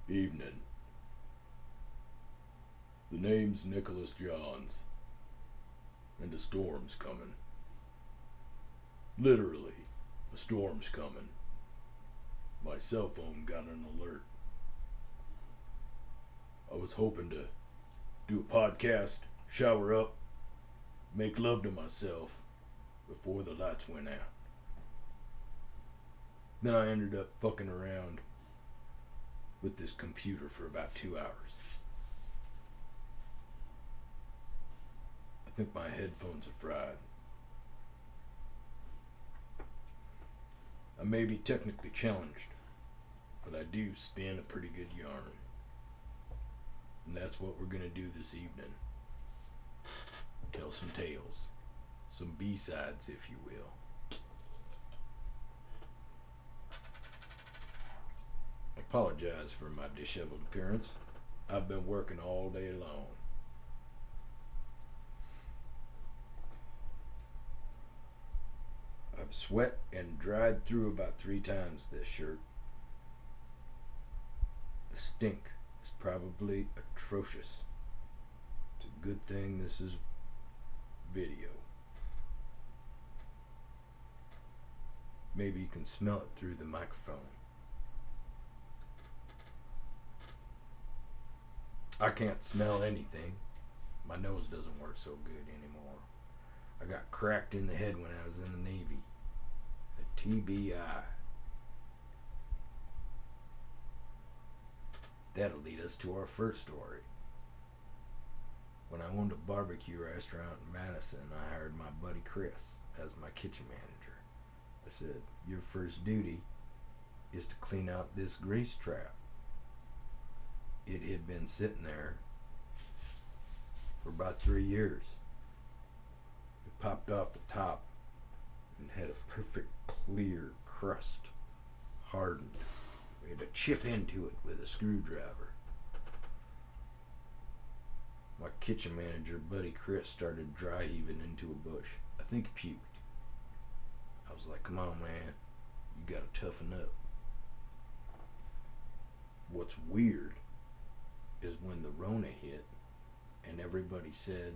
Evening. The name's Nicholas Johns, and a storm's coming. Literally, a storm's coming. My cell phone got an alert. I was hoping to do a podcast, shower up, make love to myself before the lights went out. Then I ended up fucking around with this computer for about 2 hours. I think my headphones are fried. I may be technically challenged, but I do spin a pretty good yarn. And that's what we're gonna do this evening. Tell some tales. Some B-sides, if you will. I apologize for my disheveled appearance. I've been working all day long. I've sweat and dried through about 3 times this shirt. The stink is probably atrocious. It's a good thing this is video. Maybe you can smell it through the microphone. I can't smell anything. My nose doesn't work so good anymore. I got cracked in the head when I was in the Navy. A TBI. That'll lead us to our first story. When I owned a barbecue restaurant in Madison, I hired my buddy Chris as my kitchen manager. I said, your first duty is to clean out this grease trap. It had been sitting there for about 3 years. It popped off the top and had a perfect clear crust, hardened. We had to chip into it with a screwdriver. My kitchen manager, buddy Chris, started dry heaving into a bush. I think he puked. I was like, come on, man. You gotta toughen up. What's weird is when the Rona hit and everybody said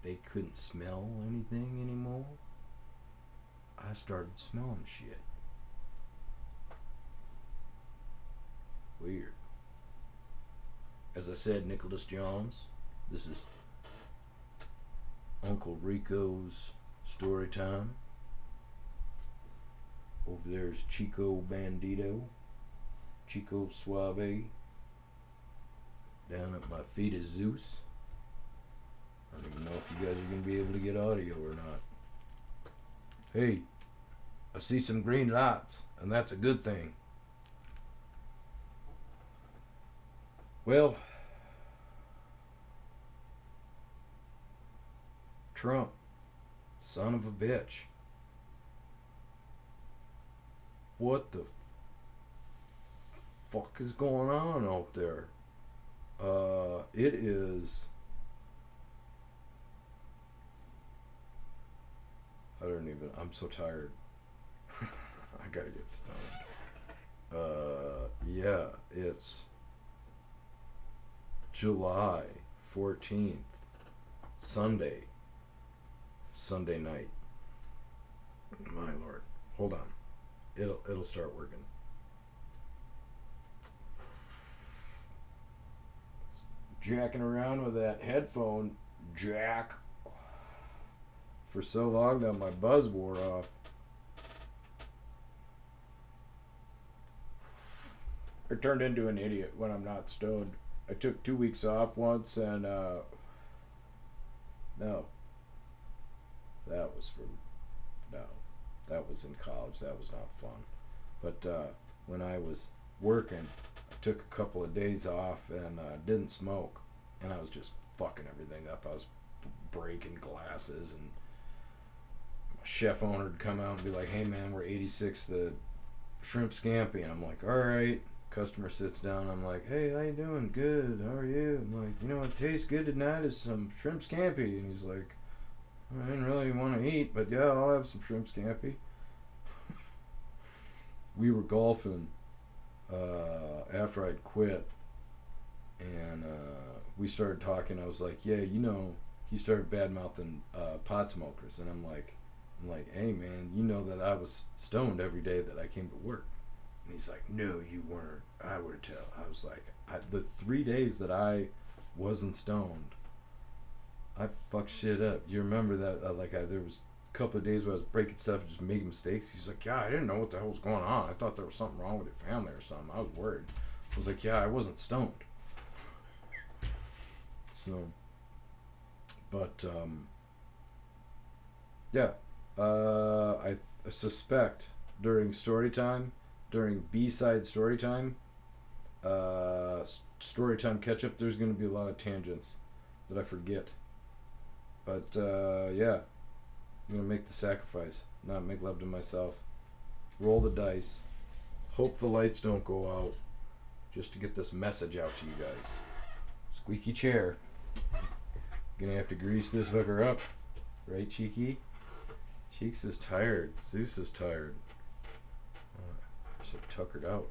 they couldn't smell anything anymore, I started smelling shit. Weird. As I said, Nicholas Johns. This is Uncle Rico's Storytime. Over there is Chico Bandito, Chico Suave. Down at my feet is Zeus. I don't even know if you guys are going to be able to get audio or not. Hey, I see some green lights, and that's a good thing. Well, Trump, son of a bitch. What the fuck is going on out there? It is. I'm so tired. I gotta get stoned. Yeah, it's July 14th, Sunday night. My lord. Hold on. It'll start working. Jacking around with that headphone jack for so long that my buzz wore off. I turned into an idiot when I'm not stoned. I took 2 weeks off once and no. That was in college. That was not fun. But when I was working, I took a couple of days off and didn't smoke. And I was just fucking everything up. I was breaking glasses, and my chef owner would come out and be like, hey man, we're 86 the shrimp scampi. And I'm like, alright. Customer sits down. I'm like, hey, how you doing? Good. How are you? I'm like, you know what tastes good tonight is some shrimp scampi. And he's like, I didn't really want to eat, but yeah, I'll have some shrimp scampi. We were golfing after I'd quit, and we started talking. I was like, yeah, you know, he started bad mouthing pot smokers, and I'm like, hey man, you know that I was stoned every day that I came to work. And he's like, no, you weren't. I would tell. I was like, the 3 days that I wasn't stoned, I fucked shit up. You remember that? There was a couple of days where I was breaking stuff and just making mistakes. He's like, yeah, I didn't know what the hell was going on. I thought there was something wrong with your family or something. I was worried. I was like, yeah, I wasn't stoned. So, but yeah, I suspect during Storytime, during B-side Storytime, Storytime catch-up, there's going to be a lot of tangents that I forget. But yeah, I'm going to make the sacrifice, not make love to myself. Roll the dice. Hope the lights don't go out, just to get this message out to you guys. Squeaky chair. Gonna have to grease this fucker up. Right, Cheeky? Cheeks is tired. Zeus is tired. So tuckered out.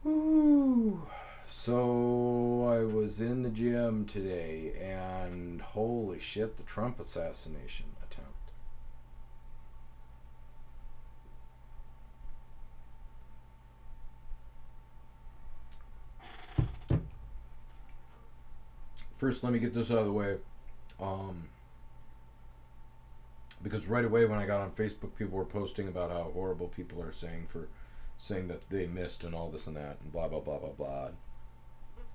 Woo! So I was in the gym today, and holy shit, the Trump assassination attempt. First, let me get this out of the way. Because right away when I got on Facebook, people were posting about how horrible people are saying that they missed and all this and that and blah, blah, blah, blah, blah.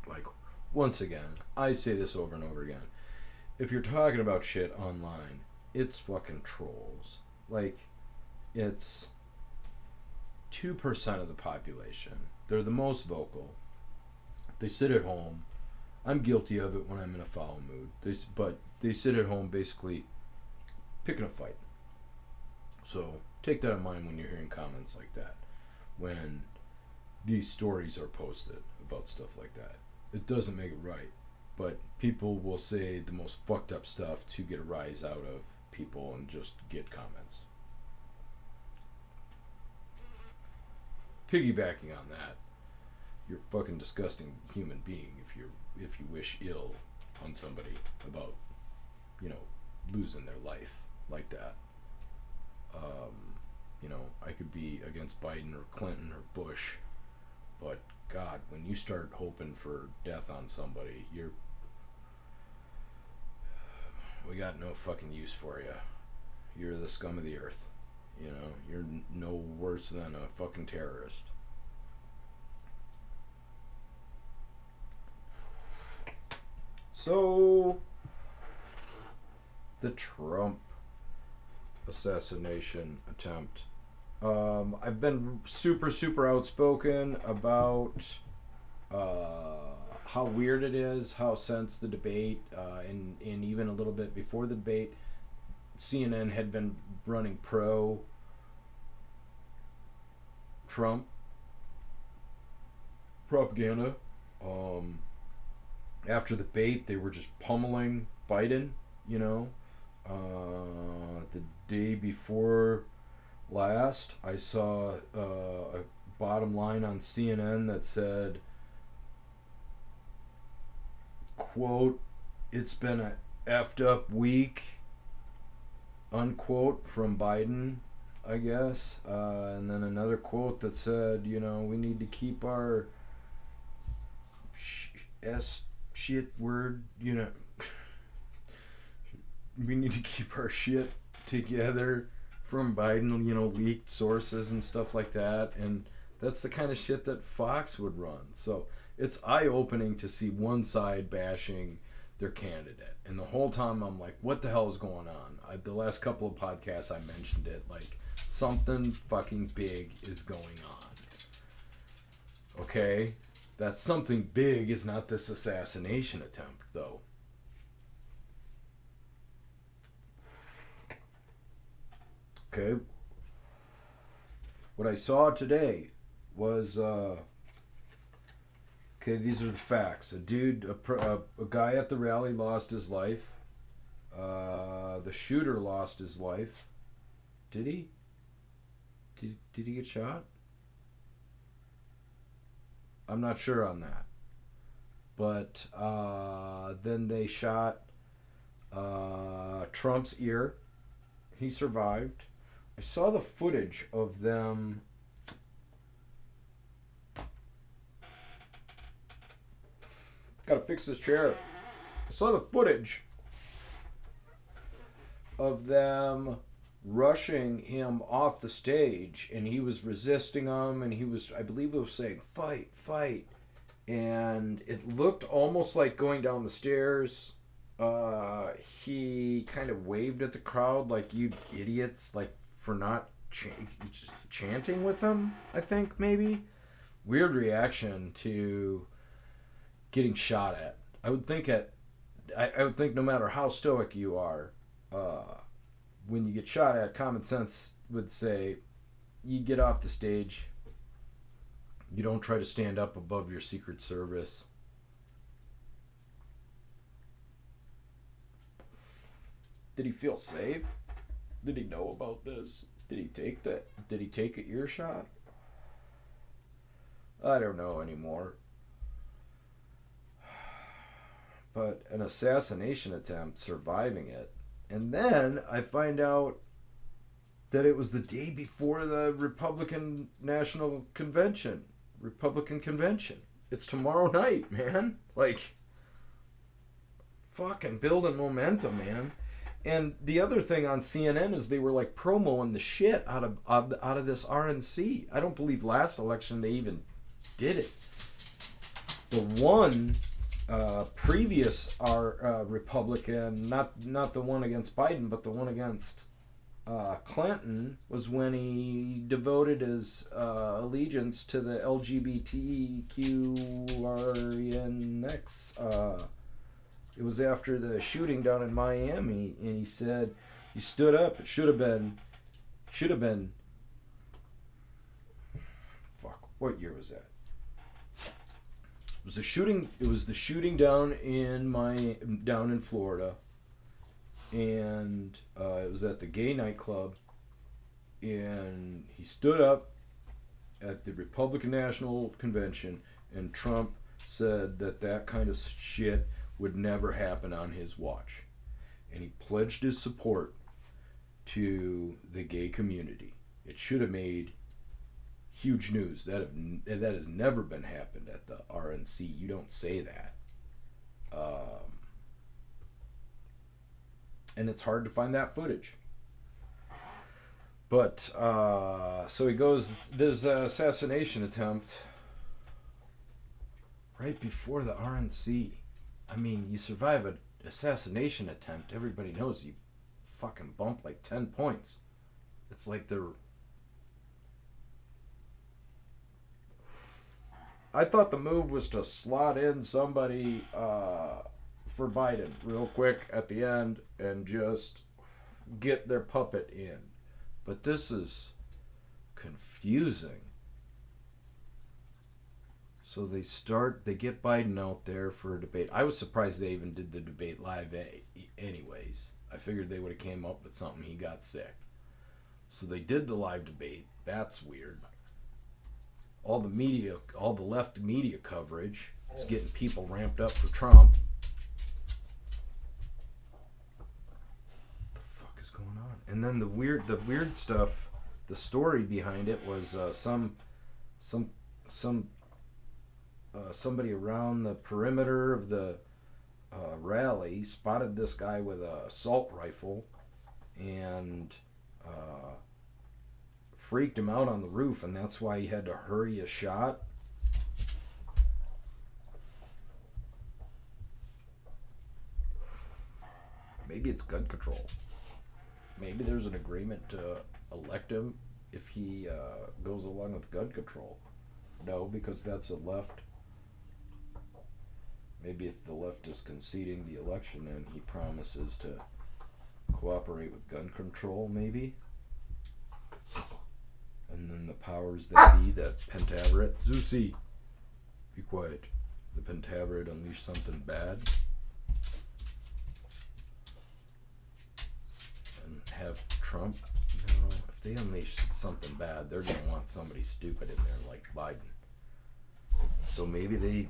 Like, once again, I say this over and over again. If you're talking about shit online, it's fucking trolls. Like, it's 2% of the population. They're the most vocal. They sit at home. I'm guilty of it when I'm in a foul mood. But they sit at home basically picking a fight. So take that in mind when you're hearing comments like that. When these stories are posted about stuff like that. It doesn't make it right. But people will say the most fucked up stuff to get a rise out of people and just get comments. Piggybacking on that, you're a fucking disgusting human being if you wish ill on somebody about, you know, losing their life like that. You know, I could be against Biden or Clinton or Bush, but God, when you start hoping for death on somebody, we got no fucking use for you. You're the scum of the earth. You know, you're no worse than a fucking terrorist. So, the Trump assassination attempt. I've been super outspoken about how weird it is, how since the debate, and even a little bit before the debate, CNN had been running pro Trump propaganda. After the debate, they were just pummeling Biden, you know. The day before last, I saw a bottom line on CNN that said, quote, "It's been a effed up week," unquote, from Biden, I guess. And then another quote that said, you know, we need to keep our shit word, you know, we need to keep our shit together from Biden, you know, leaked sources and stuff like that. And that's the kind of shit that Fox would run. So it's eye-opening to see one side bashing their candidate. And the whole time I'm like, what the hell is going on? The last couple of podcasts I mentioned it. Like, something fucking big is going on. Okay? That something big is not this assassination attempt, though. Okay. What I saw today was, okay, these are the facts. A guy at the rally lost his life. The shooter lost his life. Did he? Did he get shot? I'm not sure on that. But then they shot Trump's ear. He survived. I saw the footage of them. Gotta fix this chair. I saw the footage of them rushing him off the stage, and he was resisting them, and he was, I believe, it was saying, "Fight, fight," and it looked almost like going down the stairs. He kind of waved at the crowd like, "You idiots!" Like for not chanting with him. I think maybe weird reaction to getting shot at. I would think no matter how stoic you are, when you get shot at, common sense would say you get off the stage. You don't try to stand up above your Secret Service. Did he feel safe? Did he know about this? Did he take that? Did he take an earshot? I don't know anymore. But an assassination attempt, surviving it. And then I find out that it was the day before the Republican Convention. It's tomorrow night, man. Like, fucking building momentum, man. And the other thing on CNN is they were like promoting the shit out of this RNC. I don't believe last election they even did it. The one previous Republican, not the one against Biden, but the one against Clinton, was when he devoted his allegiance to the LGBTQRNX. It was after the shooting down in Miami, and he said he stood up. It should have been. Fuck. What year was that? It was the shooting. It was the shooting down in Florida, and it was at the gay nightclub. And he stood up at the Republican National Convention, and Trump said that kind of shit would never happen on his watch, and he pledged his support to the gay community. It should have made huge news. That has never been happened at the RNC. You don't say that. And it's hard to find that footage. But so he goes. There's an assassination attempt right before the RNC. I mean, you survive an assassination attempt, everybody knows you fucking bump like 10 points. It's like they're... I thought the move was to slot in somebody for Biden real quick at the end and just get their puppet in. But this is confusing. So they get Biden out there for a debate. I was surprised they even did the debate live anyways. I figured they would have came up with something. He got sick. So they did the live debate. That's weird. All the left media coverage is getting people ramped up for Trump. What the fuck is going on? And then the weird stuff, the story behind it was somebody around the perimeter of the rally spotted this guy with an assault rifle and freaked him out on the roof, and that's why he had to hurry a shot. Maybe it's gun control. Maybe there's an agreement to elect him if he goes along with gun control. No, because that's a left. Maybe if the left is conceding the election and he promises to cooperate with gun control, maybe. And then the powers that be, the Pentaveret, Zeusy, be quiet. The Pentaveret unleash something bad. And have Trump, if they unleash something bad, they're going to want somebody stupid in there like Biden. So maybe they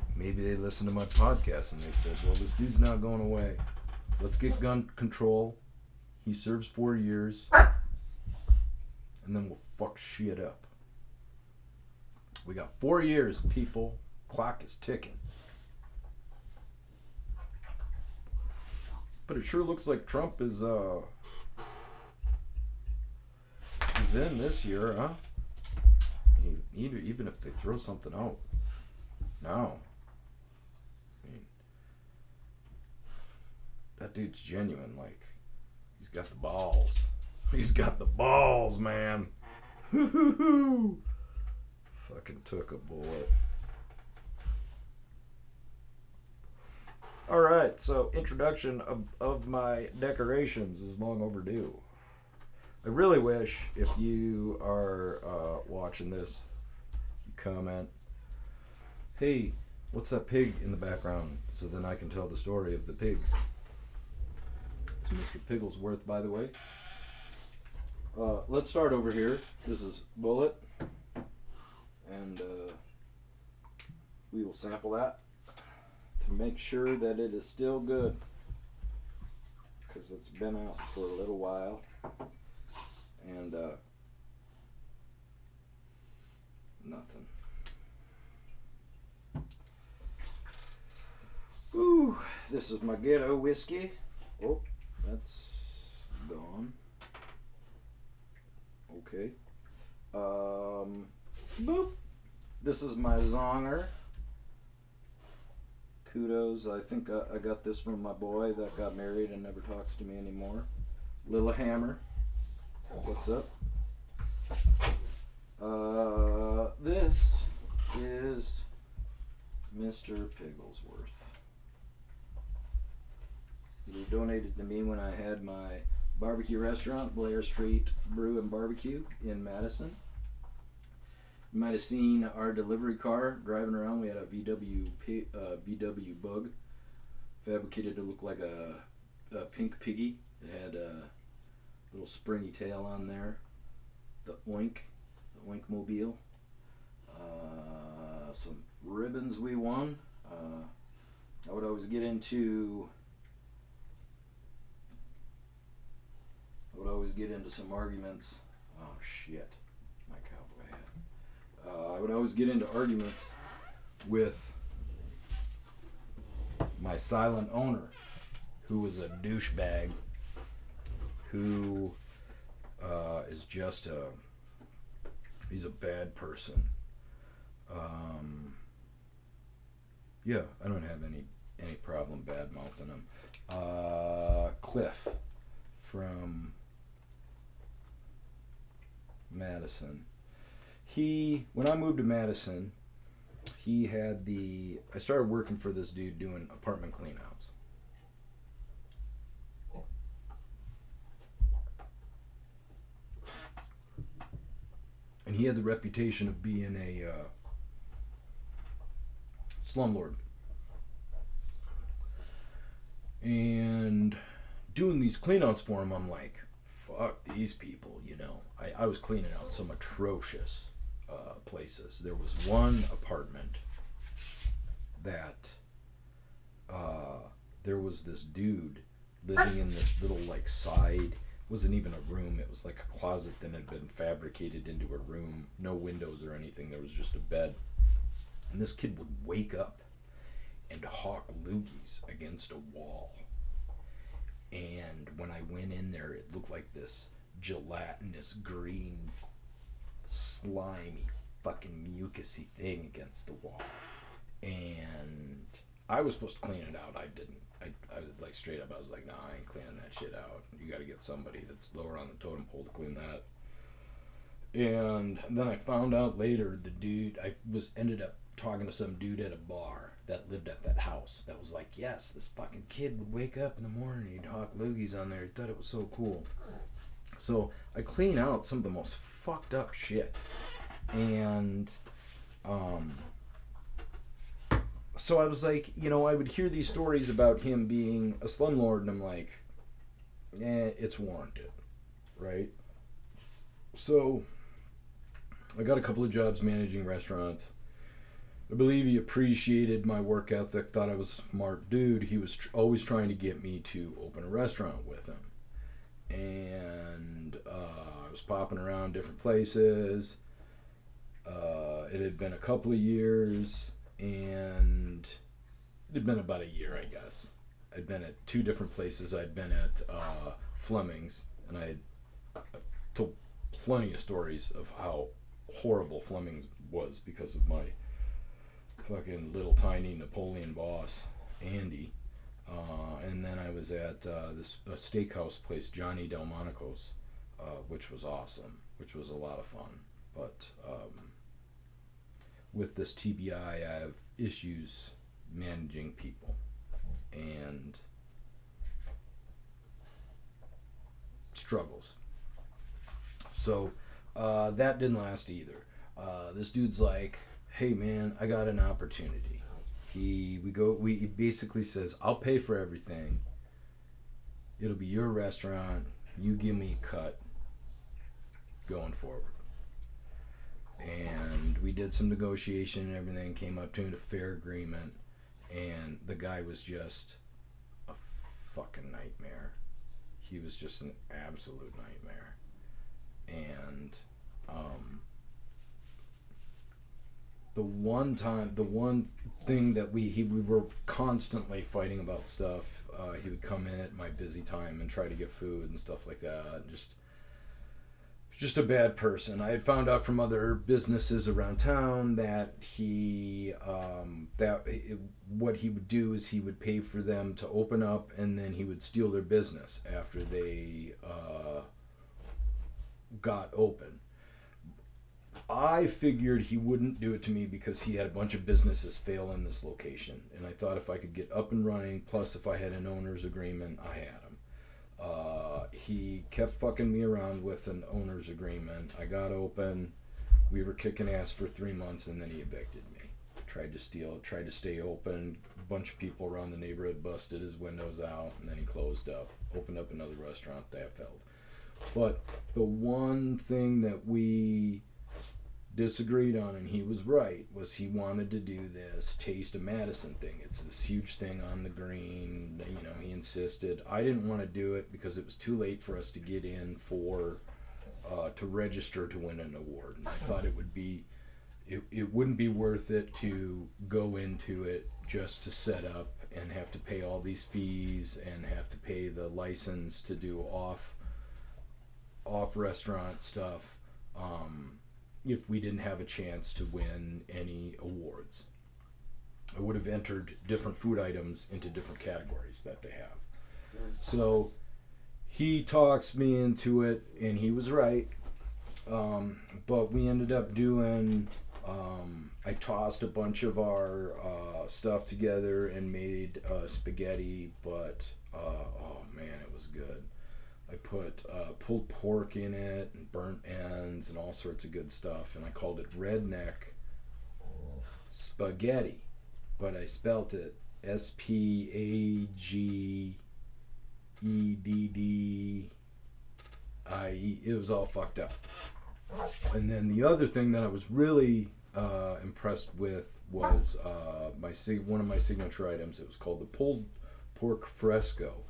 listened to my podcast and they said, well, this dude's not going away. Let's get gun control. He serves 4 years, and then we'll fuck shit up. We got 4 years, people. Clock is ticking. But it sure looks like Trump is in this year, huh? Even if they throw something out now. I mean, that dude's genuine. Like, he's got the balls. He's got the balls, man. Fucking took a bullet. Alright, so introduction of my decorations is long overdue. I really wish, if you are watching this, you comment, hey, what's that pig in the background? So then I can tell the story of the pig. It's Mr. Pigglesworth, by the way. Let's start over here. This is Bullet. And we will sample that to make sure that it is still good. Because it's been out for a little while. And nothing. Ooh, this is my ghetto whiskey. Oh, that's gone. Okay. Boop. This is my Zonger. Kudos. I think I got this from my boy that got married and never talks to me anymore. Lillehammer. What's up? This is Mr. Pigglesworth. He donated to me when I had my barbecue restaurant, Blair Street Brew and BBQ in Madison. You might have seen our delivery car driving around. We had a VW Bug, fabricated to look like a pink piggy. It had a little springy tail on there. The Oink Mobile. Some ribbons we won. I would always get into some arguments. Oh shit, my cowboy hat. I would always get into arguments with my silent owner, who was a douchebag, who is just he's a bad person. Yeah, I don't have any problem bad mouthing him. Cliff from Madison. When I moved to Madison, I started working for this dude doing apartment cleanouts. And he had the reputation of being a slumlord. And doing these cleanouts for him, I'm like, fuck these people, you know. I was cleaning out some atrocious places. There was one apartment that there was this dude living in this little like side, wasn't even a room, it was like a closet that had been fabricated into a room, no windows or anything, there was just a bed. And this kid would wake up and hawk loogies against a wall. And when I went in there, it looked like this gelatinous green, slimy, fucking mucusy thing against the wall. And I was supposed to clean it out. I didn't. I was like straight up, I was like, nah, I ain't cleaning that shit out. You gotta get somebody that's lower on the totem pole to clean that. And then I found out later the dude, ended up talking to some dude at a bar that lived at that house that was like, yes, this fucking kid would wake up in the morning, he'd hawk loogies on there, he thought it was so cool. So I clean out some of the most fucked up shit. And so I was like, you know, I would hear these stories about him being a slumlord, and I'm like, it's warranted, right? So I got a couple of jobs managing restaurants. I believe he appreciated my work ethic, thought I was a smart dude. He was always trying to get me to open a restaurant with him. And I was popping around different places. It had been a couple of years, and it had been about a year, I guess. I'd been at 2 different places. I'd been at Fleming's, and I've told plenty of stories of how horrible Fleming's was because of my fucking little tiny Napoleon boss, Andy. And then I was at this steakhouse place, Johnny Delmonico's, which was awesome, which was a lot of fun. But with this TBI, I have issues managing people and struggles. So that didn't last either. This dude's like, "Hey man, I got an opportunity." He basically says, "I'll pay for everything. It'll be your restaurant. You give me a cut going forward." And we did some negotiation and everything, came up to a fair agreement, and the guy was just a fucking nightmare. He was just an absolute nightmare. And the one thing that we were constantly fighting about stuff. He would come in at my busy time and try to get food and stuff like that. Just a bad person. I had found out from other businesses around town that what he would do is he would pay for them to open up, and then he would steal their business after they got open. I figured he wouldn't do it to me because he had a bunch of businesses fail in this location, and I thought if I could get up and running, plus if I had an owner's agreement, I had him. He kept fucking me around with an owner's agreement. I got open. We were kicking ass for 3 months, and then he evicted me. Tried to steal, tried to stay open. A bunch of people around the neighborhood busted his windows out, and then he closed up. Opened up another restaurant. That failed. But the one thing that we disagreed on, and he was right, was he wanted to do this Taste of Madison thing. It's this huge thing on the green. You know, he insisted. I didn't want to do it because it was too late for us to get in for to register to win an award. And I thought it wouldn't be worth it to go into it just to set up and have to pay all these fees and have to pay the license to do off restaurant stuff. If we didn't have a chance to win any awards, I would have entered different food items into different categories that they have. So he talks me into it, and he was right. But we ended up doing, I tossed a bunch of our stuff together and made spaghetti, but oh man, it was good. I put pulled pork in it and burnt ends and all sorts of good stuff, and I called it redneck spaghetti, but I spelt it Spageddi. It was all fucked up. And then the other thing that I was really impressed with was one of my signature items. It was called the pulled pork fresco.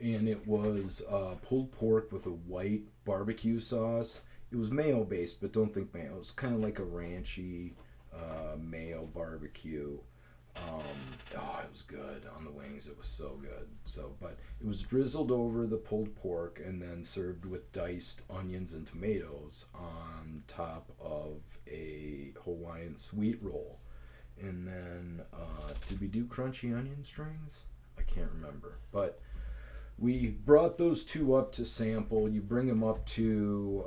And it was pulled pork with a white barbecue sauce. It was mayo based, but don't think mayo. It was kind of like a ranchy mayo barbecue. It was good on the wings. It was so good. But it was drizzled over the pulled pork and then served with diced onions and tomatoes on top of a Hawaiian sweet roll. And then did we do crunchy onion strings? I can't remember, but we brought those 2 up to sample. You bring them up to,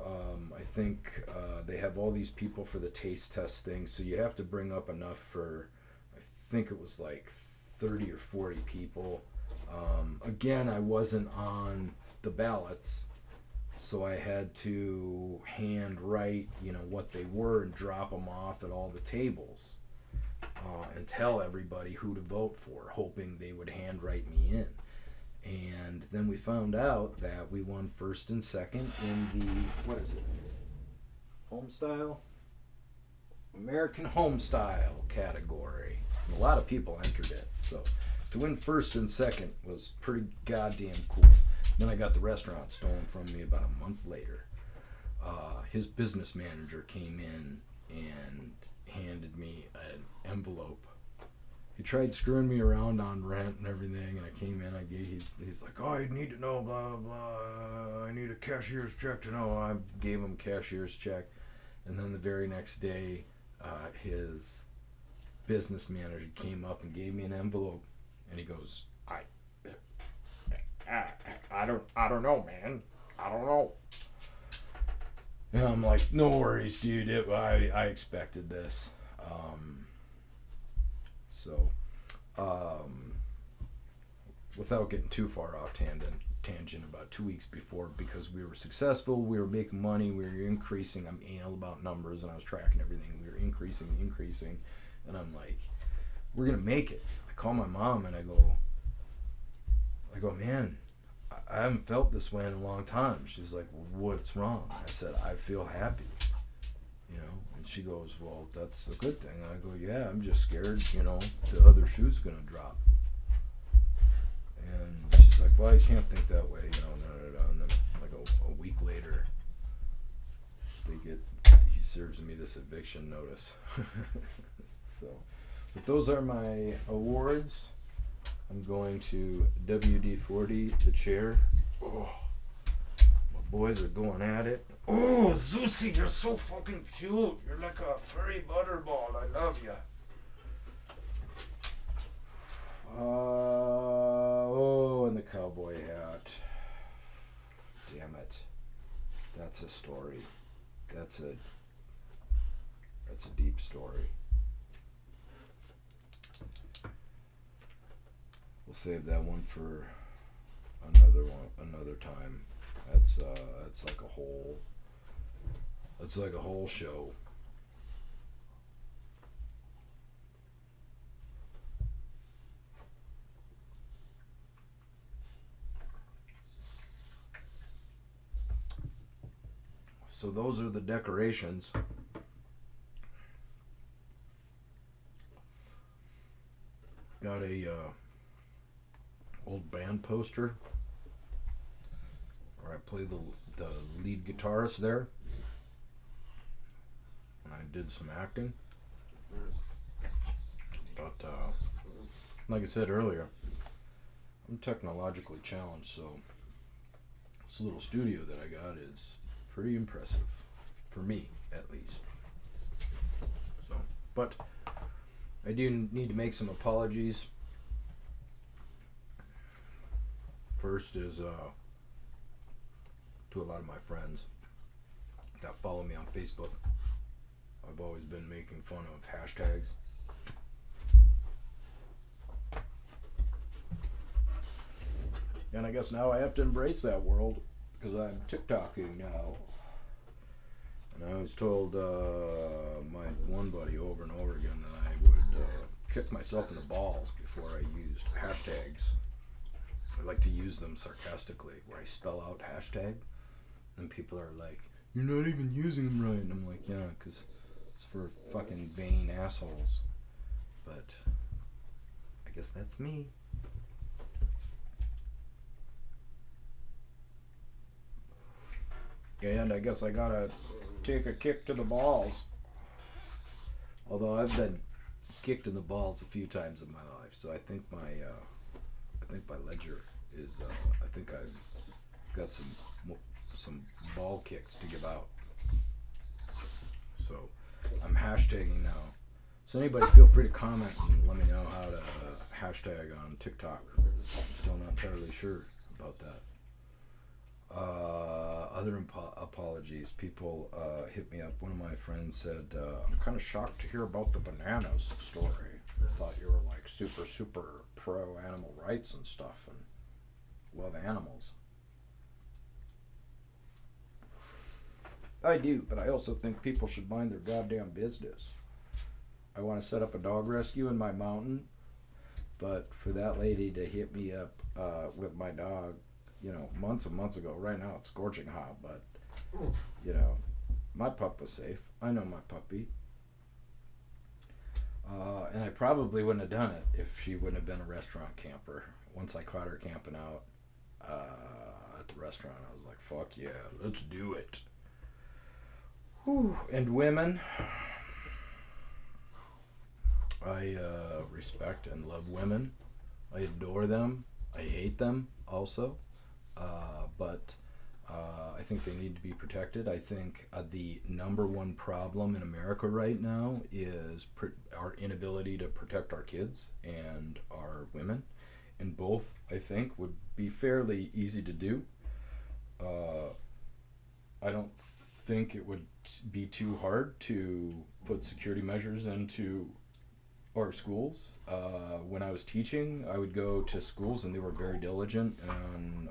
I think they have all these people for the taste test thing, so you have to bring up enough for, I think it was like 30 or 40 people. Again, I wasn't on the ballots, so I had to hand write, what they were and drop them off at all the tables and tell everybody who to vote for, hoping they would handwrite me in. And then we found out that we won first and second in the, what is it, home style? American Home Style category. And a lot of people entered it. So to win first and second was pretty goddamn cool. Then I got the restaurant stolen from me about a month later. His business manager came in and handed me an envelope. He tried screwing me around on rent and everything, and I came in, he's like, oh, you need to know, blah, blah, I need a cashier's check to know. I gave him a cashier's check, and then the very next day, his business manager came up and gave me an envelope, and he goes, I don't know, man. I don't know. And I'm like, no worries, dude. I expected this. Without getting too far off tangent, about 2 weeks before, because we were successful, we were making money, we were increasing. I'm anal about numbers, and I was tracking everything. We were increasing, and I'm like, we're gonna make it. I call my mom and I go, man, I haven't felt this way in a long time. She's like, what's wrong? I said, I feel happy, and she goes, well, that's a good thing. I go, yeah, I'm just scared, the other shoe's gonna drop. And she's like, well, you can't think that way, And then like a week later, he serves me this eviction notice. So, but those are my awards. I'm going to WD-40, the chair. Oh, my boys are going at it. Oh, Zeusy, you're so fucking cute. You're like a furry butterball. I love you. And the cowboy hat. Damn it. That's a story. That's a deep story. We'll save that one for another time. That's like a whole show. So those are the decorations. Got a old band poster where I play the lead guitarist there, and I did some acting. But like I said earlier, I'm technologically challenged, so this little studio that I got is pretty impressive, for me at least. So, but I do need to make some apologies. First is to a lot of my friends that follow me on Facebook. I've always been making fun of hashtags. And I guess now I have to embrace that world, because I'm TikToking now. And I was told my one buddy over and over again that I would kick myself in the balls before I used hashtags. I like to use them sarcastically, where I spell out hashtag, and people are like, you're not even using them right. And I'm like, yeah, because it's for fucking vain assholes. But I guess that's me. And I guess I gotta take a kick to the balls. Although I've been kicked in the balls a few times in my life, so I think my ledger is. I think I've got some ball kicks to give out. So I'm hashtagging now. So anybody feel free to comment and let me know how to hashtag on TikTok. Still not entirely sure about that. Other apologies. People hit me up. One of my friends said, I'm kind of shocked to hear about the bananas story. I thought you were like super pro animal rights and stuff and love animals. I do, but I also think people should mind their goddamn business. I want to set up a dog rescue in my mountain, but for that lady to hit me up with my dog, months and months ago. Right now it's scorching hot, but my pup was safe. I know my puppy. And I probably wouldn't have done it if she wouldn't have been a restaurant camper. Once I caught her camping out at the restaurant, I was like, fuck yeah, let's do it. Whew. And women, I respect and love women. I adore them. I hate them also. But I think they need to be protected. I think the number one problem in America right now is our inability to protect our kids and our women. And both, I think, would be fairly easy to do. I don't think it would be too hard to put security measures into our schools. When I was teaching, I would go to schools and they were very diligent on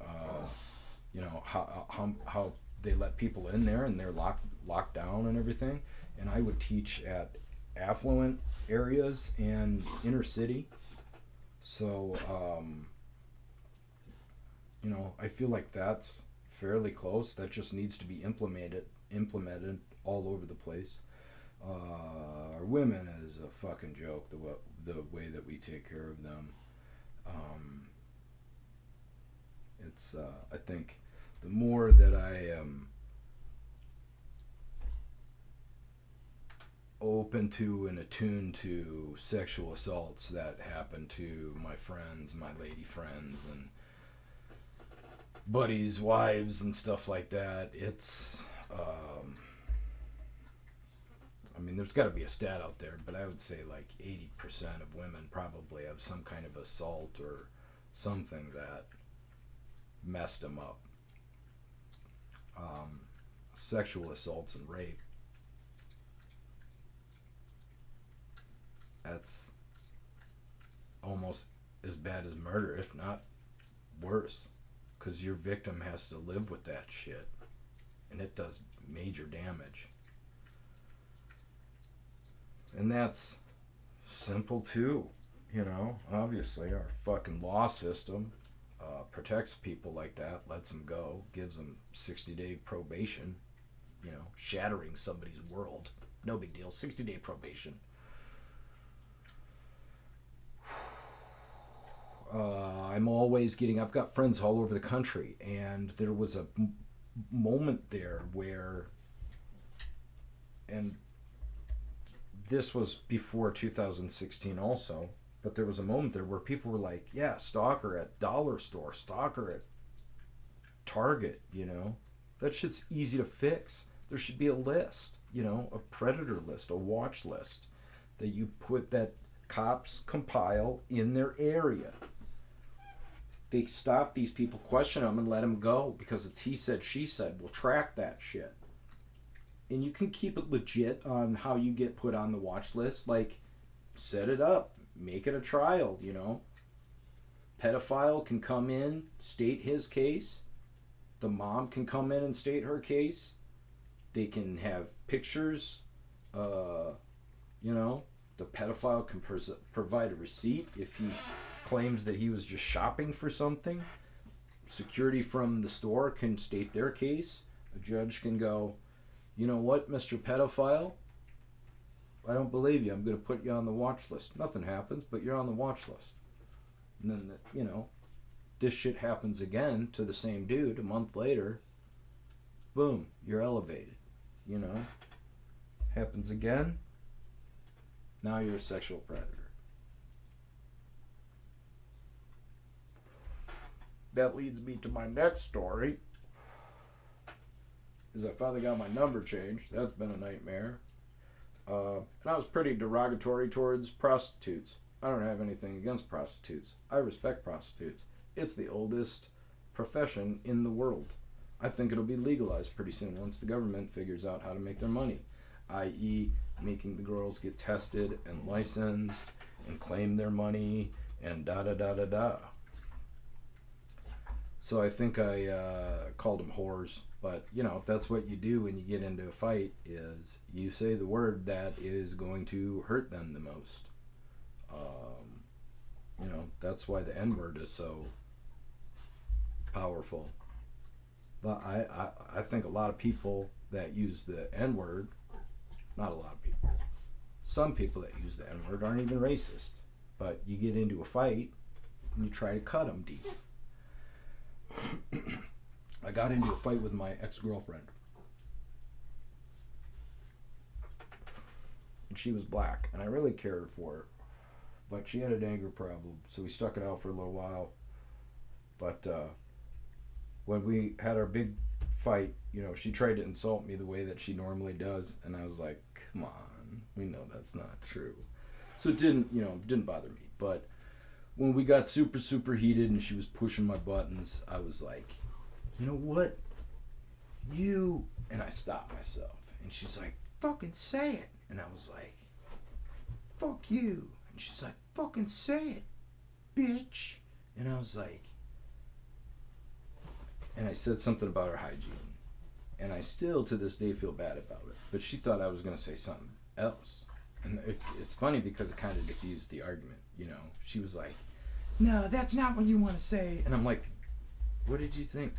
how they let people in there and they're locked down and everything. And I would teach at affluent areas and inner city. So I feel like that's fairly close. That just needs to be implemented all over the place. Our women is a fucking joke, the way that we take care of them. It's I think the more that I am open to and attuned to sexual assaults that happen to my friends, my lady friends, and buddies' wives and stuff like that, it's there's got to be a stat out there, but I would say like 80% of women probably have some kind of assault or something that messed them up. Sexual assaults and rape, that's almost as bad as murder, if not worse, because your victim has to live with that shit, and it does major damage. And that's simple too, obviously our fucking law system protects people like that, lets them go, gives them 60-day probation, shattering somebody's world, no big deal, 60-day probation. I've got friends all over the country, and there was a moment there where, and this was before 2016 also, but there was a moment there where people were like, yeah, stalker at dollar store, stalker at Target, that shit's easy to fix. There should be a list, a predator list, a watch list that you put, that cops compile in their area. They stop these people, question them, and let them go because it's he said, she said. We'll track that shit. And you can keep it legit on how you get put on the watch list. Like, set it up. Make it a trial, Pedophile can come in, state his case. The mom can come in and state her case. They can have pictures. The pedophile can provide a receipt if he claims that he was just shopping for something. Security from the store can state their case. A judge can go, you know what, Mr. Pedophile? I don't believe you. I'm going to put you on the watch list. Nothing happens, but you're on the watch list. And then, this shit happens again to the same dude a month later. Boom, you're elevated. Happens again. Now you're a sexual predator. That leads me to my next story. Is I finally got my number changed. That's been a nightmare. And I was pretty derogatory towards prostitutes. I don't have anything against prostitutes. I respect prostitutes. It's the oldest profession in the world. I think it'll be legalized pretty soon once the government figures out how to make their money, i.e. making the girls get tested and licensed and claim their money and da-da-da-da-da. So I think I called them whores. But, that's what you do when you get into a fight, is you say the word that is going to hurt them the most. That's why the N-word is so powerful. But I think a lot of people that use the N-word, not a lot of people, some people that use the N-word aren't even racist. But you get into a fight and you try to cut them deep. I got into a fight with my ex-girlfriend. And she was black, and I really cared for her. But she had an anger problem, so we stuck it out for a little while. But when we had our big fight, you know, she tried to insult me the way that she normally does, and I was like, come on, we know that's not true. So it didn't bother me. But when we got super, super heated and she was pushing my buttons, I was like, you know what? And I stopped myself. And she's like, fucking say it. And I was like, fuck you. And she's like, fucking say it, bitch. And I was like, and I said something about her hygiene. And I still, to this day, feel bad about it. But she thought I was going to say something else. And it's funny because it kind of diffused the argument, you know. She was like, no, that's not what you want to say. And I'm like, what did you think?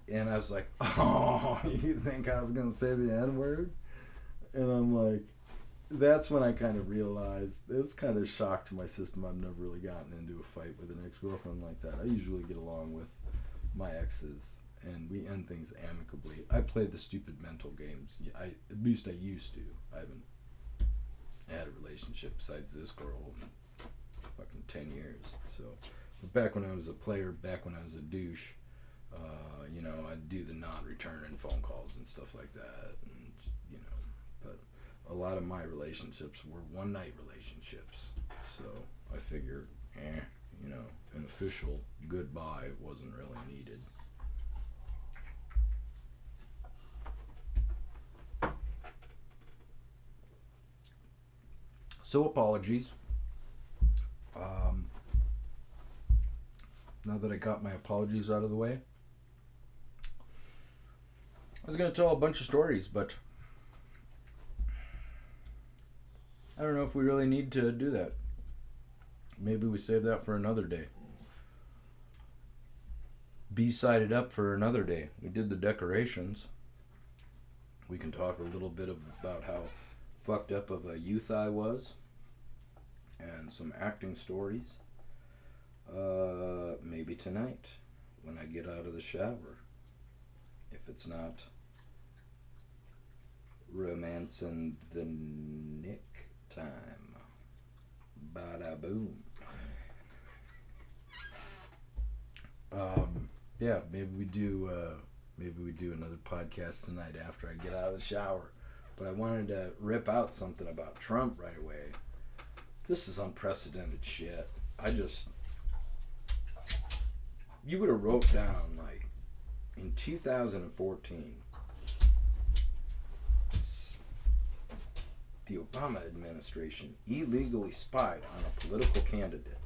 And I was like, oh, you think I was going to say the N-word? And I'm like, that's when I kind of realized, it was kind of shock to my system. I've never really gotten into a fight with an ex-girlfriend like that. I usually get along with my exes, and we end things amicably. I played the stupid mental games. At least I used to. I haven't had a relationship besides this girl in fucking 10 years. So, but back when I was a player, back when I was a douche, you know, I'd do the non-returning phone calls and stuff like that, and you know, but a lot of my relationships were one-night relationships. So I figured, you know, an official goodbye wasn't really needed. So apologies. Now that I got my apologies out of the way, I was going to tell a bunch of stories, but I don't know if we really need to do that. Maybe we save that for another day. B-side it up for another day. We did the decorations. We can talk a little bit about how fucked up of a youth I was, and some acting stories. Maybe tonight when I get out of the shower, if it's not romance in the nick time. Bada boom. Yeah, maybe we do another podcast tonight after I get out of the shower. But I wanted to rip out something about Trump right away. This is unprecedented shit. You would have wrote down, like, in 2014, the Obama administration illegally spied on a political candidate.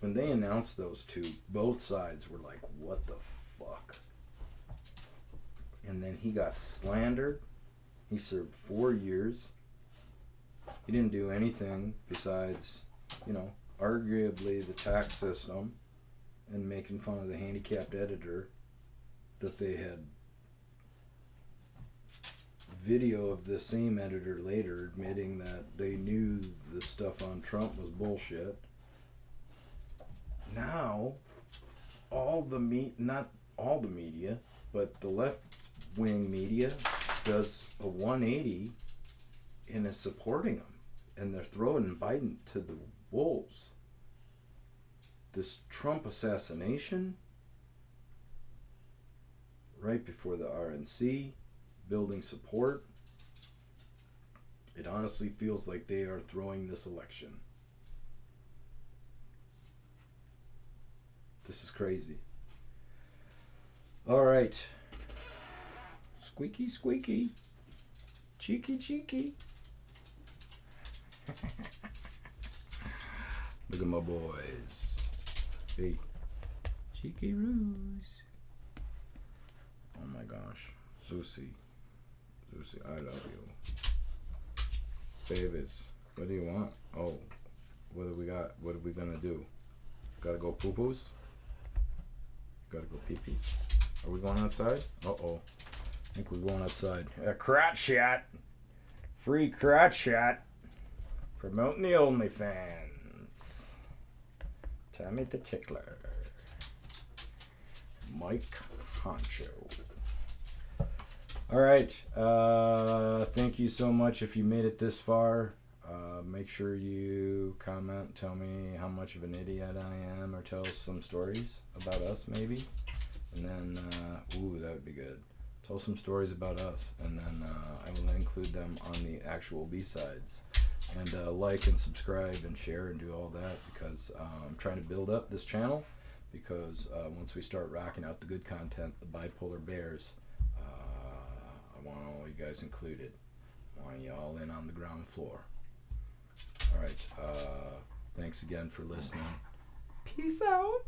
When they announced those two, both sides were like, what the fuck? And then he got slandered. He served 4 years. He didn't do anything besides, you know, arguably the tax system and making fun of the handicapped editor that they had video of the same editor later admitting that they knew the stuff on Trump was bullshit. Now, not all the media, but the left-wing media does a 180 and is supporting him. And they're throwing Biden to the wolves. This Trump assassination, right before the RNC, building support. It honestly feels like they are throwing this election. This is crazy. All right. Squeaky, squeaky. Cheeky, cheeky. Look at my boys. Hey. Cheeky Roos. Oh my gosh. Zusi, I love you. Babies, what do you want? Oh, what do we got? What are we gonna do? Gotta go poo-poos? Gotta go pee-pees? Are we going outside? Uh-oh. think we're going outside. A crotch shot. Free crotch shot. Promoting the OnlyFans. Tommy the Tickler. Mike Honcho. Alright. Thank you so much if you made it this far. Make sure you comment, tell me how much of an idiot I am, or tell us some stories about us maybe. And then, ooh, that would be good. Tell some stories about us, and then I will include them on the actual B-sides. And like and subscribe and share and do all that, because I'm trying to build up this channel, because once we start rocking out the good content, the Bipolar Bears, I want all you guys included. I want you all in on the ground floor. Alright, thanks again for listening. Peace out.